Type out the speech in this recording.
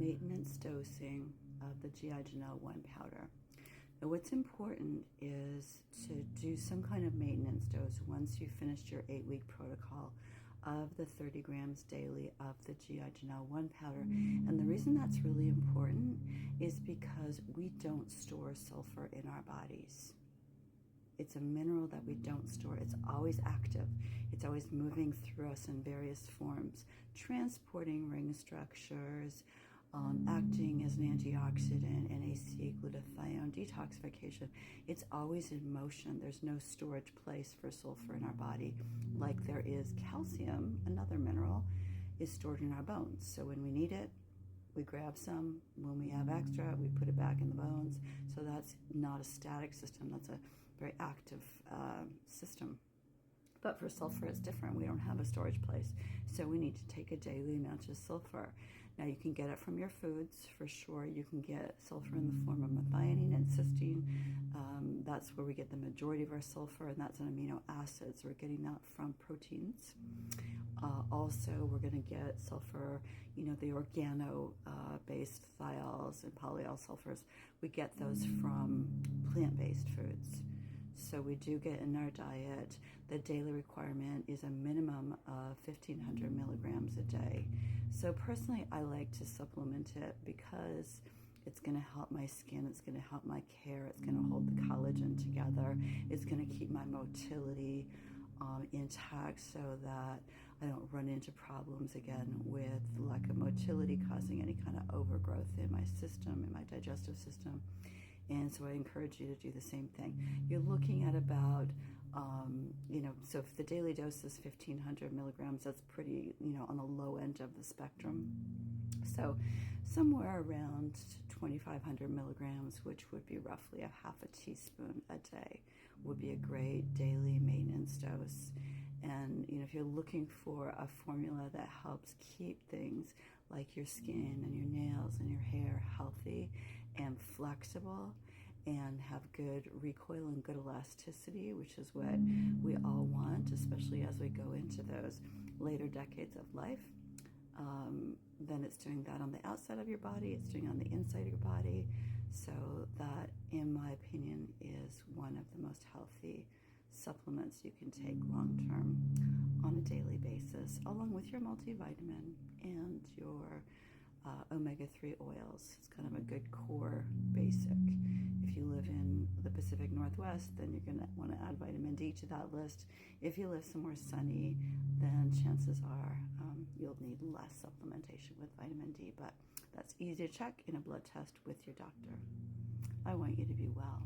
maintenance dosing of the GI Janel One powder. Now, what's important is to do some kind of maintenance dose once you've finished your 8-week protocol of the 30 grams daily of the GI Janel One powder. And the reason that's really important is because we don't store sulfur in our bodies. It's a mineral that we don't store. It's always active. It's always moving through us in various forms, transporting ring structures, acting as an antioxidant, NAC, glutathione, detoxification. It's always in motion. There's no storage place for sulfur in our body, like there is calcium, another mineral, is stored in our bones. So when we need it, we grab some. When we have extra, we put it back in the bones. So that's not a static system. That's a very active system. But for sulfur, it's different. We don't have a storage place. So we need to take a daily amount of sulfur. Now, you can get it from your foods, for sure. You can get sulfur in the form of methionine and cysteine. That's where we get the majority of our sulfur, and that's an amino acid. So we're getting that from proteins. Also, we're going to get sulfur, the organo-based thiols and polyol sulfurs. We get those from plant-based foods. So we do get in our diet, the daily requirement is a minimum of 1,500 milligrams a day. So personally, I like to supplement it because it's going to help my skin, it's going to help my hair, it's going to hold the collagen together, it's going to keep my motility intact so that I don't run into problems again with lack of motility causing any kind of overgrowth in my system, in my digestive system. And so I encourage you to do the same thing. You're looking at about, so if the daily dose is 1,500 milligrams, that's pretty, on the low end of the spectrum. So somewhere around 2,500 milligrams, which would be roughly a half a teaspoon a day, would be a great daily maintenance dose. And, if you're looking for a formula that helps keep things like your skin and your nails and your hair healthy and flexible and have good recoil and good elasticity, which is what we all want, especially as we go into those later decades of life, then it's doing that on the outside of your body, it's doing it on the inside of your body. So that, in my opinion, is one of the most healthy supplements you can take long-term on a daily basis, along with your multivitamin and your omega-3 oils. It's kind of a good core basic. If you live in the Pacific Northwest, then you're going to want to add vitamin D to that list. If you live somewhere sunny, then chances are you'll need less supplementation with vitamin D, but that's easy to check in a blood test with your doctor. I want you to be well.